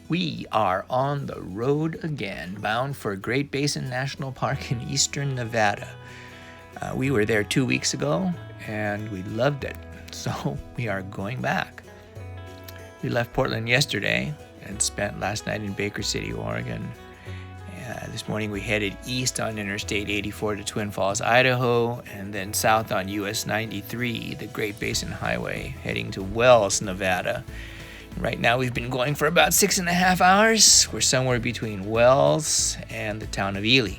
We are on the road again, bound for Great Basin National Park in eastern Nevada. We were there 2 weeks ago, and we loved it, so we are going back. We left Portland yesterday and spent last night in Baker City, Oregon. This morning we headed east on Interstate 84 to Twin Falls, Idaho, and then south on US 93, the Great Basin Highway, heading to Wells, Nevada. Right now we've been going for about 6.5 hours. We're somewhere between Wells and the town of Ely.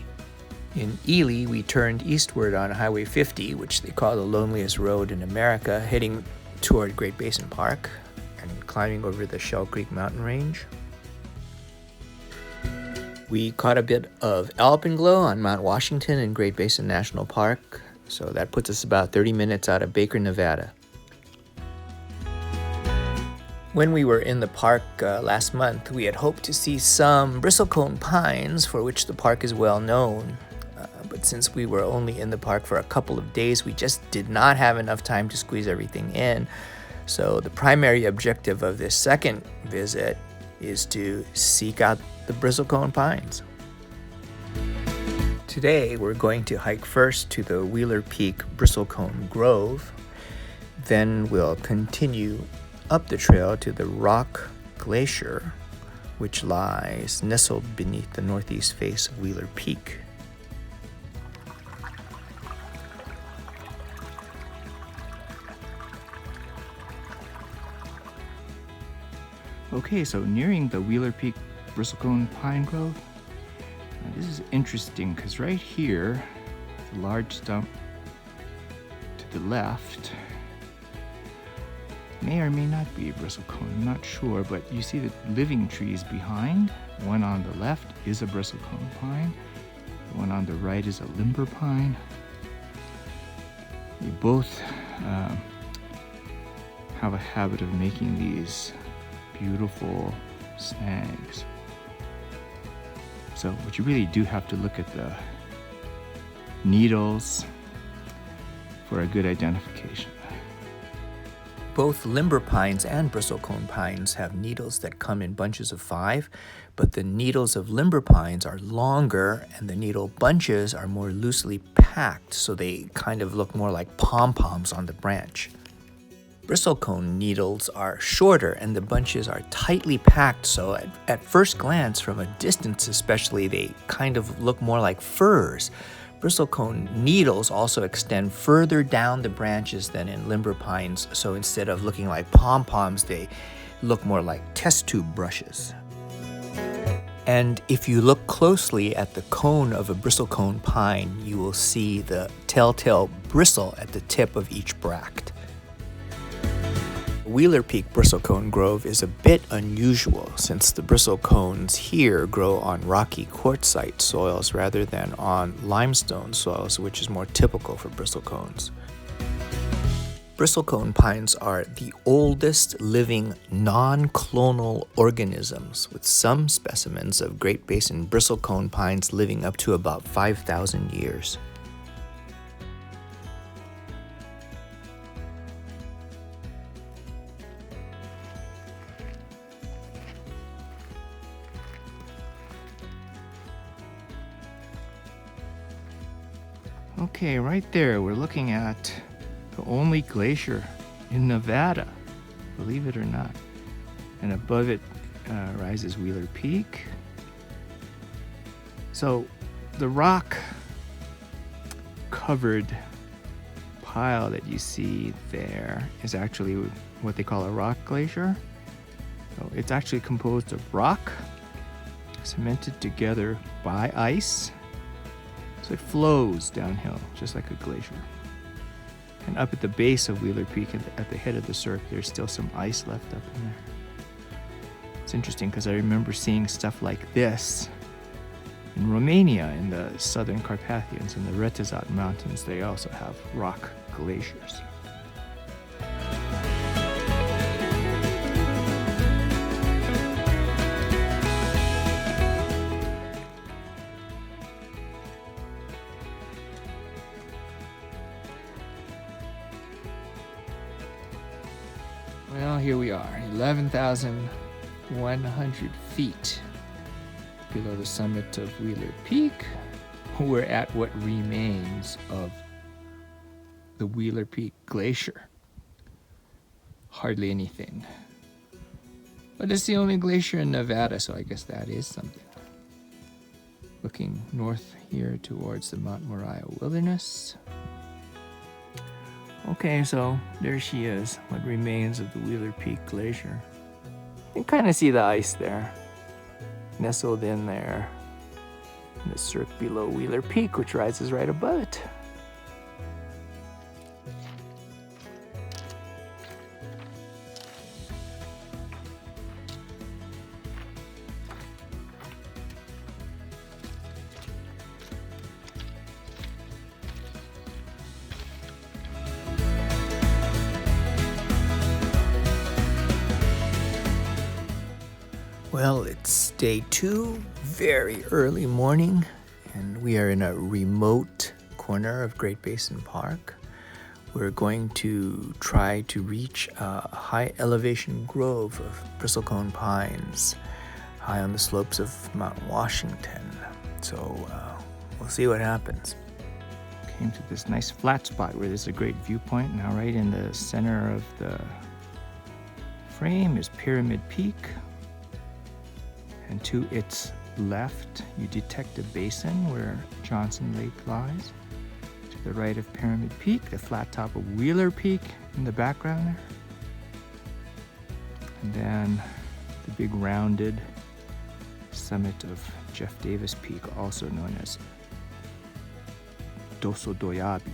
In Ely, we turned eastward on Highway 50, which they call the loneliest road in America, heading toward Great Basin Park and climbing over the Shell Creek mountain range. We caught a bit of alpenglow on Mount Washington in Great Basin National Park, so that puts us about 30 minutes out of Baker, Nevada. When we were in the park last month, we had hoped to see some bristlecone pines, for which the park is well known. But since we were only in the park for a couple of days, we just did not have enough time to squeeze everything in. So the primary objective of this second visit is to seek out the bristlecone pines. Today, we're going to hike first to the Wheeler Peak Bristlecone Grove. Then we'll continue up the trail to the Rock Glacier, which lies nestled beneath the northeast face of Wheeler Peak. Okay, so nearing the Wheeler Peak Bristlecone Pine Grove. Now, this is interesting because right here, the large stump to the left may or may not be a bristlecone, I'm not sure, but you see the living trees behind. One on the left is a bristlecone pine, the one on the right is a limber pine. They both have a habit of making these beautiful snags. So what you really do have to look at the needles for a good identification. Both limber pines and bristlecone pines have needles that come in bunches of 5, but the needles of limber pines are longer and the needle bunches are more loosely packed, so they kind of look more like pom-poms on the branch. Bristlecone needles are shorter and the bunches are tightly packed, so at first glance, from a distance especially, they kind of look more like firs. Bristlecone needles also extend further down the branches than in limber pines, so instead of looking like pom-poms, they look more like test tube brushes. And if you look closely at the cone of a bristlecone pine, you will see the telltale bristle at the tip of each bract. Wheeler Peak Bristlecone Grove is a bit unusual since the bristlecones here grow on rocky quartzite soils rather than on limestone soils, which is more typical for bristlecones. Bristlecone pines are the oldest living non-clonal organisms, with some specimens of Great Basin bristlecone pines living up to about 5,000 years. Okay, right there, we're looking at the only glacier in Nevada, believe it or not. And above it rises Wheeler Peak. So the rock covered pile that you see there is actually what they call a rock glacier. So it's actually composed of rock cemented together by ice. So it flows downhill, just like a glacier. And up at the base of Wheeler Peak, at the head of the cirque, there's still some ice left up in there. It's interesting because I remember seeing stuff like this in Romania, in the southern Carpathians, in the Retezat Mountains. They also have rock glaciers. Well, here we are, 11,000 100 feet below the summit of Wheeler Peak. We're at what remains of the Wheeler Peak Glacier. Hardly anything. But it's the only glacier in Nevada, so I guess that is something. Looking north here towards the Mount Moriah Wilderness. Okay, so there she is, what remains of the Wheeler Peak Glacier. You can kind of see the ice there, nestled in there, in the cirque below Wheeler Peak, which rises right above it. Well, it's day 2, very early morning, and we are in a remote corner of Great Basin Park. We're going to try to reach a high elevation grove of bristlecone pines high on the slopes of Mount Washington. So we'll see what happens. Came to this nice flat spot where there's a great viewpoint. Now right in the center of the frame is Pyramid Peak. And to its left, you detect a basin where Johnson Lake lies. To the right of Pyramid Peak, the flat top of Wheeler Peak in the background there. And then the big rounded summit of Jeff Davis Peak, also known as Doso Doyabi.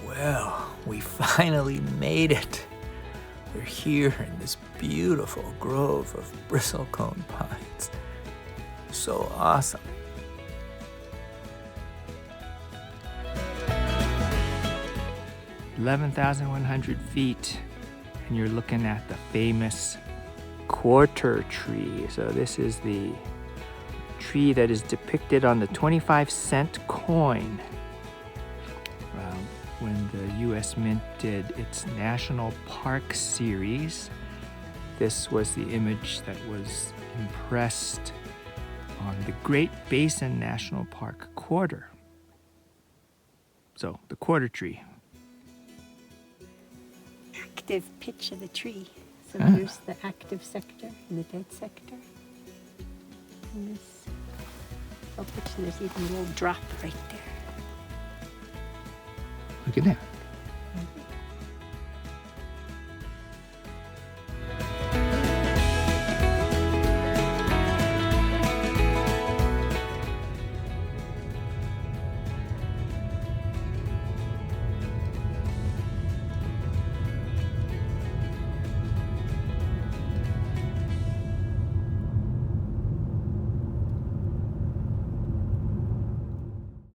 Well, we finally made it. We're here in this beautiful grove of bristlecone pines. So awesome. (11,100 feet), and you're looking at the famous quarter tree. So this is the tree that is depicted on the 25-cent coin. When the U.S. Mint did its National Park series, this was the image that was impressed on the Great Basin National Park quarter. So, the quarter tree. Active pitch of the tree. So here's the active sector and the dead sector. And this low pitch, and there's even a little drop right there. Look at that.